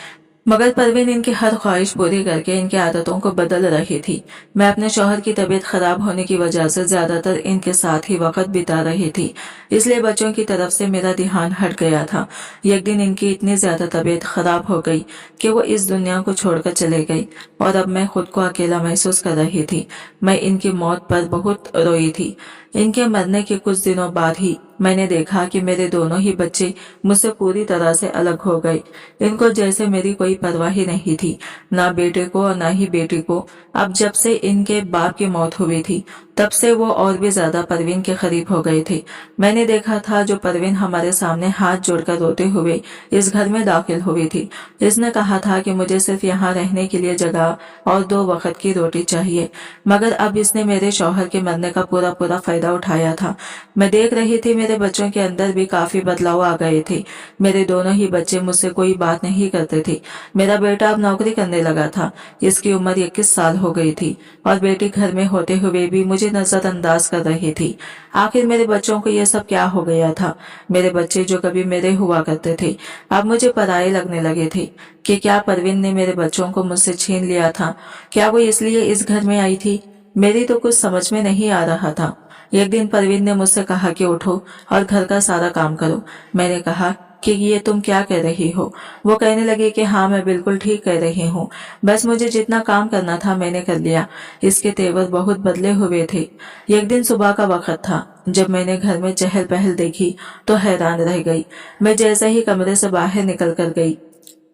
मगर परवीन इनकी हर ख्वाहिश पूरी करके इनकी आदतों को बदल रही थी। मैं अपने शौहर की तबीयत खराब होने की वजह से ज्यादातर इनके साथ ही वक्त बिता रही थी, इसलिए बच्चों की तरफ से मेरा ध्यान हट गया था। एक दिन इनकी इतनी ज्यादा तबीयत खराब हो गई कि वो इस दुनिया को छोड़कर चले गई और अब मैं खुद को अकेला महसूस कर रही थी। मैं इनकी मौत पर बहुत रोई थी। इनके मरने के कुछ दिनों बाद ही मैंने देखा कि मेरे दोनों ही बच्चे मुझसे पूरी तरह से अलग हो गए। इनको जैसे मेरी कोई परवाह ही नहीं थी, ना बेटे को और ना ही बेटी को। अब जब से इनके बाप की मौत हुई थी तब से वो और भी ज्यादा परवीन के करीब हो गए थे। मैंने देखा था जो परवीन हमारे सामने हाथ जोड़कर रोते हुए इस घर में दाखिल हुई थी। इसने कहा था कि मुझे सिर्फ यहाँ रहने के लिए जगह और 2 वक्त की रोटी चाहिए, मगर अब इसने मेरे शौहर के मरने का पूरा पूरा फायदा उठाया था। मैं देख रही थी मेरे बच्चों के अंदर भी काफी बदलाव आ गए थे। मेरे दोनों ही बच्चे मुझसे कोई बात नहीं करते थे। मेरा बेटा अब नौकरी करने लगा था, इसकी उम्र 21 साल हो गई थी और बेटी घर में होते हुए भी मुझे नजरअंदाज कर रही थी। आखिर मेरे बच्चों को यह सब क्या हो गया था? मेरे बच्चे जो कभी मेरे हुआ करते थे अब मुझे पराये लगने लगे थे। कि क्या परवीन ने मेरे बच्चों को मुझसे छीन लिया था? क्या वो इसलिए इस घर में आई थी? मेरी तो कुछ समझ में नहीं आ रहा था। एक दिन परवीन ने मुझसे कहा कि उठो और घर का सारा काम करो। मैंने कहा कि ये तुम क्या कह रही हो? वो कहने लगे कि हाँ, मैं बिल्कुल ठीक कह रही हूँ। बस मुझे जितना काम करना था मैंने कर लिया। इसके तेवर बहुत बदले हुए थे। एक दिन सुबह का वक्त था। जब मैंने घर में चहल पहल देखी तो हैरान रह गई। मैं जैसे ही कमरे से बाहर निकल कर गई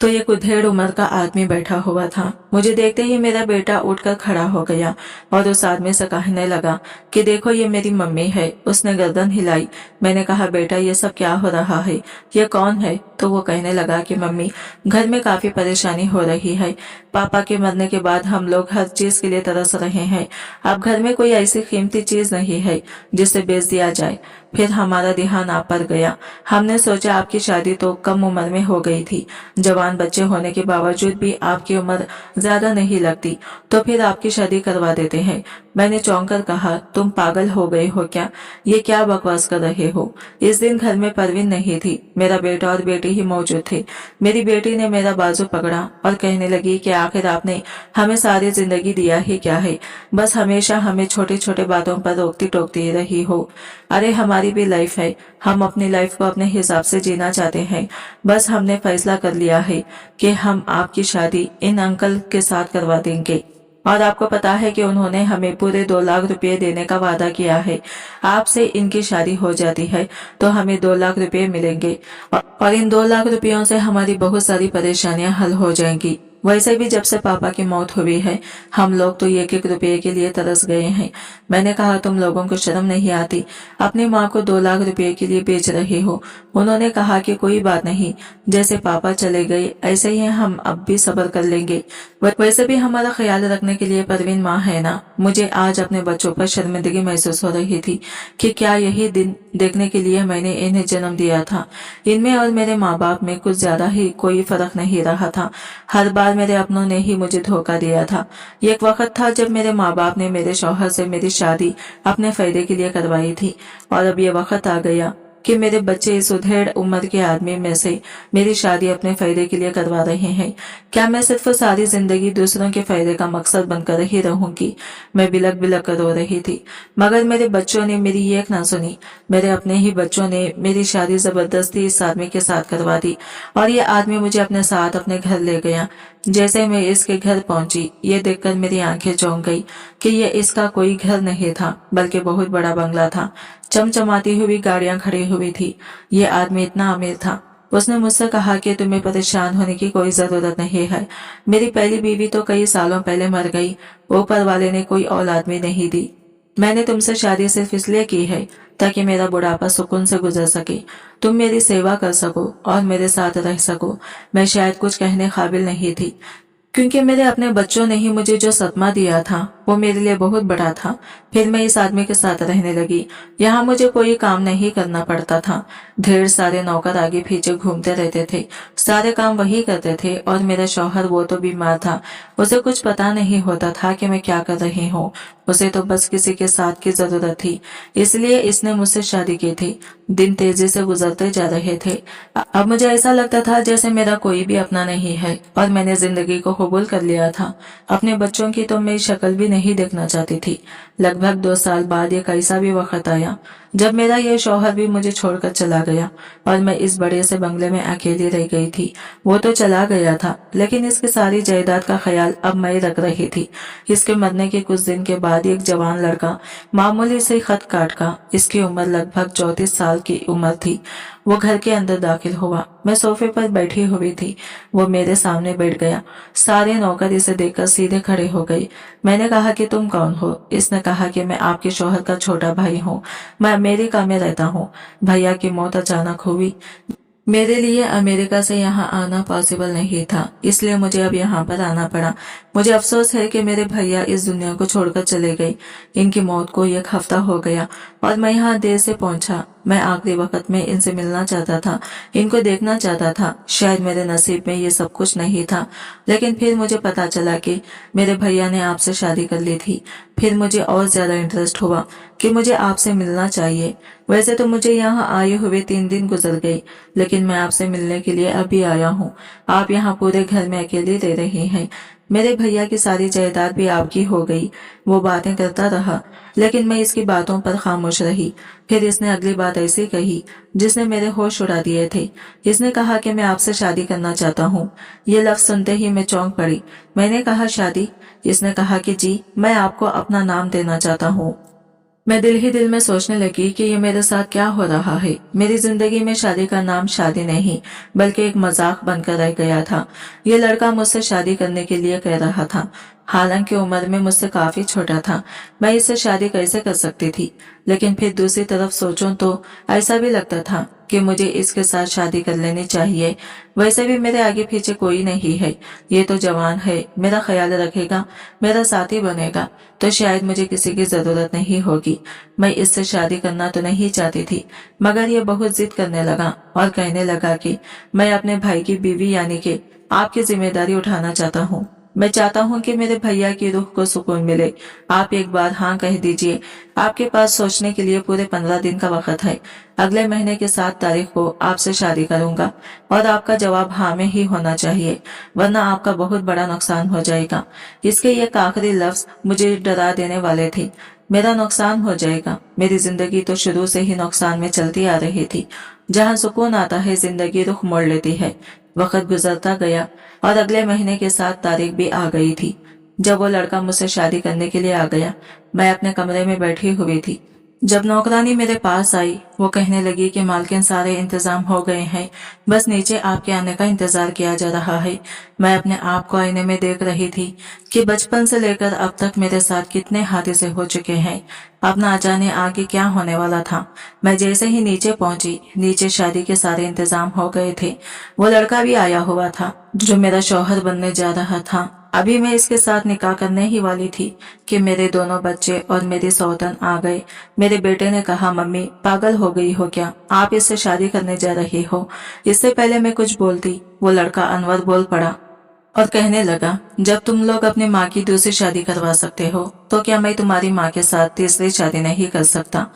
तो ये कुधेड़ उम्र का आदमी बैठा हुआ था। मुझे देखते ही मेरा बेटा उठकर खड़ा हो गया और उस आदमी से कहने लगा कि देखो, ये मेरी मम्मी है। उसने गर्दन हिलाई। मैंने कहा, बेटा ये सब क्या हो रहा है? ये कौन है? तो वो कहने लगा कि मम्मी, घर में काफी परेशानी हो रही है। पापा के मरने के बाद हम लोग हर चीज के लिए तरस रहे हैं। अब घर में कोई ऐसी कीमती चीज नहीं है जिसे बेच दिया जाए। फिर हमारा ध्यान आप पर गया। हमने सोचा आपकी शादी तो कम उम्र में हो गई थी, जवान बच्चे होने के बावजूद भी आपकी उम्र ज्यादा नहीं लगती, तो फिर आपकी शादी करवा देते हैं। मैंने चौंक कर कहा, तुम पागल हो गए हो क्या? ये क्या बकवास कर रहे हो? इस दिन घर में परवीन नहीं थी, मेरा बेटा और बेटी ही मौजूद थे। मेरी बेटी ने मेरा बाजू पकड़ा और कहने लगी कि आखिर आपने हमें सारी जिंदगी दिया ही क्या है? बस हमेशा हमें छोटी छोटी बातों पर रोकती टोकती रही हो। अरे हमारी भी लाइफ है, हम अपनी लाइफ को अपने हिसाब से जीना चाहते हैं। बस हमने फैसला कर लिया है कि हम आपकी शादी इन अंकल के साथ करवा देंगे। और आपको पता है कि उन्होंने हमें पूरे 2 लाख रुपए देने का वादा किया है। आपसे इनकी शादी हो जाती है तो हमें 2 लाख रुपए मिलेंगे और इन 2 लाख रुपयों से हमारी बहुत सारी परेशानियां हल हो जाएंगी। वैसे भी जब से पापा की मौत हुई है हम लोग तो 1-1 रुपए के लिए तरस गए हैं। मैंने कहा, तुम लोगों को शर्म नहीं आती? अपनी माँ को 2 लाख रुपए के लिए बेच रहे हो। उन्होंने कहा कि कोई बात नहीं, जैसे पापा चले गए ऐसे ही हम अब भी सब्र कर लेंगे। वैसे भी हमारा ख्याल रखने के लिए परवीन माँ है ना। मुझे आज अपने बच्चों पर शर्मिंदगी महसूस हो रही थी कि क्या यही दिन देखने के लिए मैंने इन्हें जन्म दिया था। इनमें और मेरे माँ बाप में कुछ ज्यादा ही कोई फर्क नहीं रहा था। हर बार मेरे अपनों ने ही मुझे धोखा दिया था। एक वक्त था जब मेरे माँ बाप ने मेरे शौहर से मेरी शादी अपने फायदे के लिए करवाई थी और अब ये वक्त आ गया कि मेरे बच्चे इस उधेड़ उम्र के आदमी में से मेरी शादी अपने फायदे के लिए करवा रहे हैं। क्या मैं सिर्फ सारी जिंदगी दूसरों के फायदे का मकसद बनकर ही रहूंगी? मैं बिलक बिलक कर रो रही थी, मगर मेरे बच्चों ने मेरी एक ना सुनी। मेरे अपने ही बच्चों ने मेरी शादी जबरदस्ती इस आदमी के साथ करवा दी और ये आदमी मुझे अपने साथ अपने घर ले गया। जैसे मैं इसके घर पहुंची, ये देखकर मेरी आंखें चौंक गई कि ये इसका कोई घर नहीं था बल्कि बहुत बड़ा बंगला था। चमचमाती हुई गाड़ियां खड़ी हुई थी। ये आदमी इतना अमीर था। उसने मुझसे कहा कि तुम्हें परेशान होने की कोई जरूरत नहीं है। मेरी पहली बीवी तो कई सालों पहले मर गई। ऊपर वाले ने कोई औलाद भी नहीं दी। मैंने तुमसे शादी सिर्फ इसलिए की है ताकि मेरा बुढ़ापा सुकून से गुजर सके, तुम मेरी सेवा कर सको और मेरे साथ रह सको। मैं शायद कुछ कहने काबिल नहीं थी, क्योंकि मेरे अपने बच्चों ने ही मुझे जो सदमा दिया था वो मेरे लिए बहुत बड़ा था। फिर मैं इस आदमी के साथ रहने लगी। यहाँ मुझे कोई काम नहीं करना पड़ता था। ढेर सारे नौकर आगे पीछे घूमते रहते थे, सारे काम वही करते थे। और मेरा शौहर वो तो बीमार था, उसे कुछ पता नहीं होता था कि मैं क्या कर रही हूँ। उसे तो बस किसी के साथ की जरूरत थी, इसलिए इसने मुझसे शादी की थी। दिन तेजी से गुजरते जा रहे थे। अब मुझे ऐसा लगता था जैसे मेरा कोई भी अपना नहीं है और मैंने जिंदगी को कबूल कर लिया था। अपने बच्चों की तो मैं शक्ल भी नहीं देखना चाहती थी। लगभग 2 साल बाद एक ऐसा भी वक्त आया जब मेरा यह शौहर भी मुझे छोड़कर चला गया और मैं इस बड़े से बंगले में अकेली रह गई थी। वो तो चला गया था, लेकिन इसकी सारी जायदाद का ख्याल अब मैं रख रही थी। इसके मरने के कुछ दिन के बाद एक जवान लड़का मामूली से खत काट का, इसकी उम्र लगभग 34 साल की उम्र थी, वो घर के अंदर दाखिल हुआ। मैं सोफे पर बैठी हुई थी, वो मेरे सामने बैठ गया। सारे नौकर इसे देखकर सीधे खड़े हो गए। मैंने कहा कि तुम कौन हो? इसने कहा कि मैं आपके शौहर का छोटा भाई हूँ, मैं अमेरिका में रहता हूँ। भैया की मौत अचानक हुई। मेरे लिए अमेरिका से यहाँ आना पॉसिबल नहीं था, इसलिए मुझे अब यहाँ पर आना पड़ा। मुझे अफसोस है कि मेरे भैया इस दुनिया को छोड़कर चले गए। इनकी मौत को 1 हफ्ता हो गया और मैं यहाँ देर से पहुंचा। मैं आखिरी वक्त में इनसे मिलना चाहता था, इनको देखना चाहता था। शायद मेरे नसीब में ये सब कुछ नहीं था, लेकिन फिर मुझे पता चला कि मेरे भैया ने आपसे शादी कर ली थी। फिर मुझे और ज्यादा इंटरेस्ट हुआ कि मुझे आपसे मिलना चाहिए। वैसे तो मुझे यहाँ आए हुए 3 दिन गुजर गए, लेकिन मैं आपसे मिलने के लिए अभी आया हूँ। आप यहाँ पूरे घर में अकेले रह रहे हैं। मेरे भैया की सारी जायदाद भी आपकी हो गई। वो बातें करता रहा, लेकिन मैं इसकी बातों पर खामोश रही। फिर इसने अगली बात ऐसी कही जिसने मेरे होश उड़ा दिए थे। इसने कहा कि मैं आपसे शादी करना चाहता हूँ। ये लफ्ज सुनते ही मैं चौंक पड़ी। मैंने कहा, शादी? इसने कहा कि जी, मैं आपको अपना नाम देना चाहता हूँ। मैं दिल ही दिल में सोचने लगी कि ये मेरे साथ क्या हो रहा है। मेरी जिंदगी में शादी का नाम शादी नहीं, बल्कि एक मजाक बनकर रह गया था। ये लड़का मुझसे शादी करने के लिए कह रहा था, हालांकि उम्र में मुझसे काफी छोटा था। मैं इससे शादी कैसे कर सकती थी? लेकिन फिर दूसरी तरफ सोचूं तो ऐसा भी लगता था कि मुझे इसके साथ शादी कर लेनी चाहिए। वैसे भी मेरे आगे पीछे कोई नहीं है। ये तो जवान है, मेरा ख्याल रखेगा, मेरा साथी बनेगा, तो शायद मुझे किसी की जरूरत नहीं होगी। मैं इससे शादी करना तो नहीं चाहती थी, मगर ये बहुत जिद करने लगा और कहने लगा कि मैं अपने भाई की बीवी यानी कि आपकी जिम्मेदारी उठाना चाहता हूँ। मैं चाहता हूँ कि मेरे भैया की रूह को सुकून मिले। आप एक बार हाँ कह दीजिए। आपके पास सोचने के लिए पूरे 15 दिन का वक्त है। अगले महीने की 7 तारीख को आपसे शादी करूंगा और आपका जवाब हाँ में ही होना चाहिए, वरना आपका बहुत बड़ा नुकसान हो जाएगा। इसके ये आखिरी लफ्ज मुझे डरा देने वाले थे। मेरा नुकसान हो जाएगा। मेरी जिंदगी तो शुरू से ही नुकसान में चलती आ रही थी। जहाँ सुकून आता है, जिंदगी रुख मोड़ लेती है। वक्त गुजरता गया और अगले महीने की 7 तारीख भी आ गई थी। जब वो लड़का मुझसे शादी करने के लिए आ गया, मैं अपने कमरे में बैठी हुई थी। जब नौकरानी मेरे पास आई, वो कहने लगी कि मालकिन, सारे इंतजाम हो गए हैं, बस नीचे आपके आने का इंतजार किया जा रहा है। मैं अपने आप को आईने में देख रही थी कि बचपन से लेकर अब तक मेरे साथ कितने हादसे हो चुके हैं। अब ना जाने आगे क्या होने वाला था। मैं जैसे ही नीचे पहुंची, नीचे शादी के सारे इंतजाम हो गए थे। वो लड़का भी आया हुआ था जो मेरा शौहर बनने जा रहा था। अभी मैं इसके साथ निकाह करने ही वाली थी कि मेरे दोनों बच्चे और मेरी सौतन आ गए। मेरे बेटे ने कहा, मम्मी पागल हो गई हो क्या? आप इससे शादी करने जा रही हो? इससे पहले मैं कुछ बोलती, वो लड़का अनवर बोल पड़ा और कहने लगा, जब तुम लोग अपनी माँ की दूसरी शादी करवा सकते हो, तो क्या मैं तुम्हारी माँ के साथ तीसरी शादी नहीं कर सकता?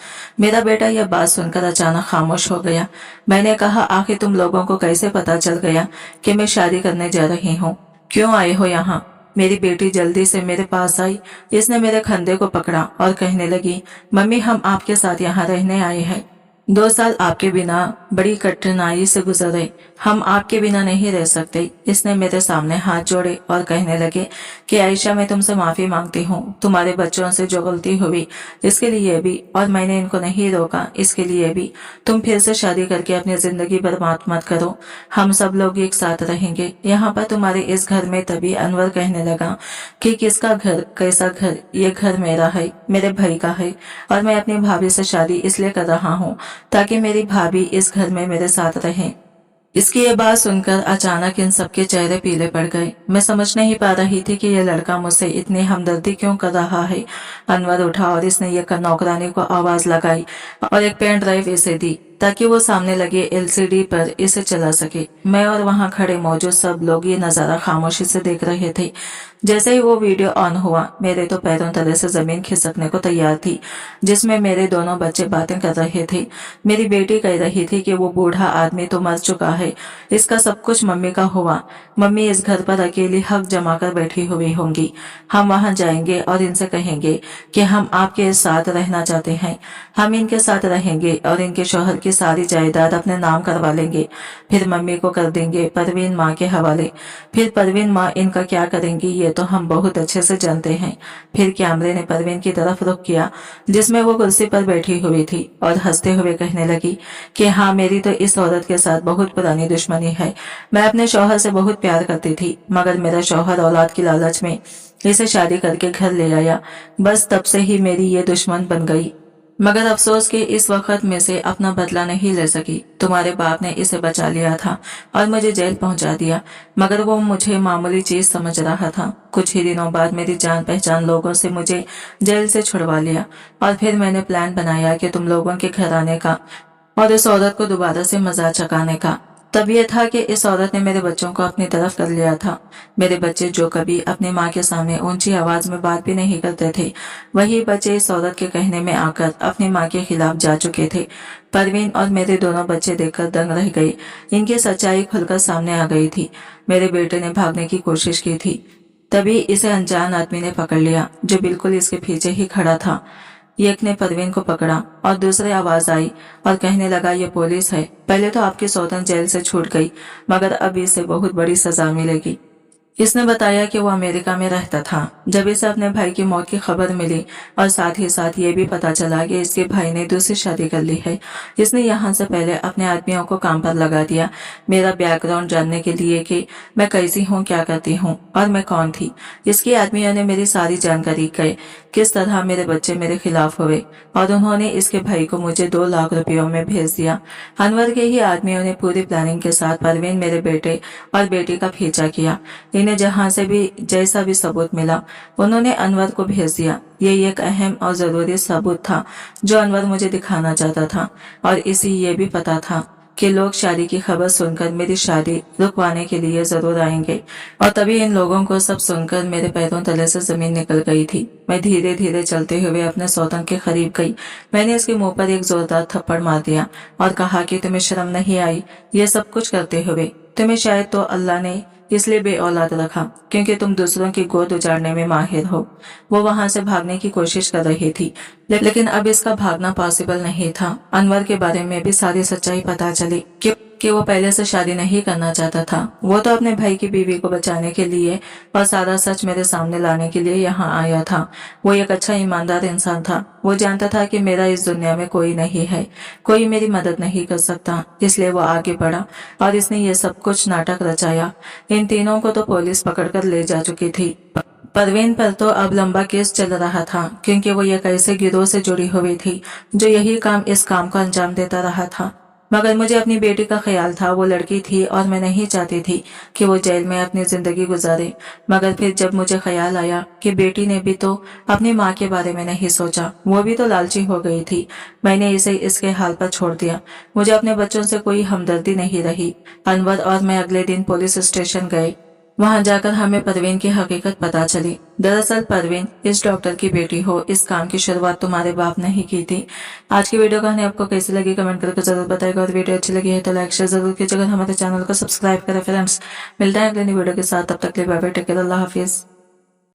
मेरा बेटा यह बात सुनकर अचानक खामोश हो गया। मैंने कहा, आखिर तुम लोगों को कैसे पता चल गया कि मैं शादी करने जा रही हूँ? क्यों आए हो यहाँ? मेरी बेटी जल्दी से मेरे पास आई। इसने मेरे कंधे को पकड़ा और कहने लगी, मम्मी हम आपके साथ यहाँ रहने आए हैं। 2 साल आपके बिना बड़ी कठिनाई से गुजरे, हम आपके बिना नहीं रह सकते। इसने मेरे सामने हाथ जोड़े और कहने लगे कि आयशा, मैं तुमसे माफी मांगती हूँ, तुम्हारे बच्चों से जो गलती हुई इसके लिए भी, और मैंने इनको नहीं रोका इसके लिए भी। तुम फिर से शादी करके अपनी जिंदगी बर्बाद मत करो, हम सब लोग एक साथ रहेंगे यहाँ पर तुम्हारे इस घर में। तभी अनवर कहने लगा कि किसका घर? कैसा घर? ये घर मेरा है, मेरे भाई का है, और मैं अपनी भाभी से शादी इसलिए कर रहा हूँ ताकि मेरी भाभी इस घर में मेरे साथ रहे। इसकी ये बात सुनकर अचानक इन सबके चेहरे पीले पड़ गए। मैं समझ नहीं पा रही थी कि ये लड़का मुझसे इतनी हमदर्दी क्यों कर रहा है। अनवर उठा और इसने ये नौकरानी को आवाज लगाई और एक पेन ड्राइव इसे दी ताकि वो सामने लगे एलसीडी पर इसे चला सके। मैं और वहां खड़े मौजूद सब लोग ये नजारा खामोशी से देख रहे थे। जैसे ही वो वीडियो ऑन हुआ, मेरे तो पैरों तले से जमीन खिसकने को तैयार थी, जिसमें मेरे दोनों बच्चे बातें कर रहे थे। मेरी बेटी कह रही थी कि वो बूढ़ा आदमी तो मर चुका है, इसका सब कुछ मम्मी का हुआ। मम्मी इस घर पर अकेली हक जमा कर बैठी हुई होंगी। हम वहां जाएंगे और इनसे कहेंगे कि हम आपके साथ रहना चाहते हैं। हम इनके साथ रहेंगे और इनके शौहर की सारी जायदाद अपने नाम करवा लेंगे। फिर मम्मी को कर देंगे परवीन माँ के हवाले। फिर परवीन माँ इनका क्या करेंगी ये तो हम बहुत अच्छे से जानते हैं। फिर कैमरे ने परवीन की तरफ रुख किया, जिसमें वो कुर्सी पर बैठी हुई थी, और हंसते हुए कहने लगी कि हाँ, मेरी तो इस औरत के साथ बहुत पुरानी दुश्मनी है। मैं अपने शौहर से बहुत प्यार करती थी, मगर मेरा शौहर औलाद की लालच में इसे शादी करके घर ले आया। बस तब से ही मेरी ये दुश्मन बन गई। मगर अफसोस कि इस वक्त में से अपना बदला नहीं ले सकी। तुम्हारे बाप ने इसे बचा लिया था और मुझे जेल पहुंचा दिया, मगर वो मुझे मामूली चीज समझ रहा था। कुछ ही दिनों बाद मेरी जान पहचान लोगों से मुझे जेल से छुड़वा लिया, और फिर मैंने प्लान बनाया कि तुम लोगों के घर आने का और इस औरत को दोबारा से मजाक चकाने का। तब यह था कि इस औरत ने मेरे बच्चों को अपनी तरफ कर लिया था। मेरे बच्चे जो कभी अपनी माँ के सामने ऊंची आवाज में बात भी नहीं करते थे, वही बच्चे इस औरत के कहने में आकर अपनी माँ के खिलाफ जा चुके थे। परवीन और मेरे दोनों बच्चे देखकर दंग रह गए। इनकी सच्चाई खुलकर सामने आ गई थी। मेरे बेटे ने भागने की कोशिश की थी, तभी इसे अनजान आदमी ने पकड़ लिया, जो बिल्कुल इसके पीछे ही खड़ा था। एक ने परवीन को पकड़ा और दूसरी आवाज आई और कहने लगा, ये पुलिस है। पहले तो आपकी सौतन जेल से छूट गई, मगर अब इसे बहुत बड़ी सजा मिलेगी। इसने बताया कि वो अमेरिका में रहता था। जब इसे अपने भाई की मौत की खबर मिली और साथ ही साथ ये भी पता चला कि इसके भाई ने दूसरी शादी कर ली है, इसने यहाँ से पहले अपने आदमियों को काम पर लगा दिया, मेरा बैकग्राउंड जानने के लिए कि मैं कैसी हूँ, क्या करती हूँ और मैं कौन थी। इसके आदमियों ने मेरी सारी जानकारी की, किस तरह मेरे बच्चे मेरे खिलाफ हुए, और उन्होंने इसके भाई को मुझे 2 लाख रुपयों में भेज दिया। अनवर के ही आदमियों ने पूरी प्लानिंग के साथ परवीन, मेरे बेटे और बेटी का पीछा किया। इन्हें जहां से भी जैसा भी सबूत मिला, उन्होंने अनवर को भेज दिया। ये एक अहम और जरूरी सबूत था जो अनवर मुझे दिखाना चाहता था, और इसी ये भी पता था कि लोग शादी की खबर सुनकर मेरी शादी रुकवाने के लिए जरूर आएंगे। और तभी इन लोगों को सब सुनकर मेरे पैरों तले से जमीन निकल गई थी। मैं धीरे धीरे चलते हुए अपने सौतन के करीब गई। मैंने इसके मुंह पर एक जोरदार थप्पड़ मार दिया और कहा कि तुम्हें शर्म नहीं आई ये सब कुछ करते हुए? तुम्हें शायद तो अल्लाह ने इसलिए बे औलाद रखा क्योंकि तुम दूसरों की गोद उजाड़ने में माहिर हो। वो वहां से भागने की कोशिश कर रही थी, लेकिन अब इसका भागना पॉसिबल नहीं था। अनवर के बारे में भी सारी सच्चाई पता चली कि वो पहले से शादी नहीं करना चाहता था। वो तो अपने भाई की बीवी को बचाने के लिए और सारा सच मेरे सामने लाने के लिए यहाँ आया था। वो एक अच्छा ईमानदार इंसान था। वो जानता था कि मेरा इस दुनिया में कोई नहीं है, कोई मेरी मदद नहीं कर सकता, इसलिए वो आगे बढ़ा और इसने ये सब कुछ नाटक रचाया। इन तीनों को तो पुलिस पकड़कर ले जा चुकी थी। परवीन पर तो अब लंबा केस चल रहा था, क्योंकि वो एक ऐसे गिरोह से जुड़ी हुई थी जो यही काम इस काम को अंजाम देता रहा था। मगर मुझे अपनी बेटी का ख्याल था। वो लड़की थी और मैं नहीं चाहती थी कि वो जेल में अपनी जिंदगी गुजारे। मगर फिर जब मुझे ख्याल आया कि बेटी ने भी तो अपनी माँ के बारे में नहीं सोचा, वो भी तो लालची हो गई थी, मैंने इसे इसके हाल पर छोड़ दिया। मुझे अपने बच्चों से कोई हमदर्दी नहीं रही। अनवर और मैं अगले दिन पुलिस स्टेशन गए। वहां जाकर हमें परवीन की हकीकत पता चली। दरअसल परवीन इस डॉक्टर की बेटी हो। इस काम की शुरुआत तुम्हारे बाप ने ही की थी। आज की वीडियो कहानी आपको कैसी लगी कमेंट करके जरूर बताएगा, और वीडियो अच्छी लगी है तो लाइक शेयर जरूर कीजिएगा। हमारे चैनल को सब्सक्राइब करें फ्रेंड्स। मिलता है अगली वीडियो के साथ, तब तक के लिए बाय बाय, टेक केयर, अल्लाह हाफिज।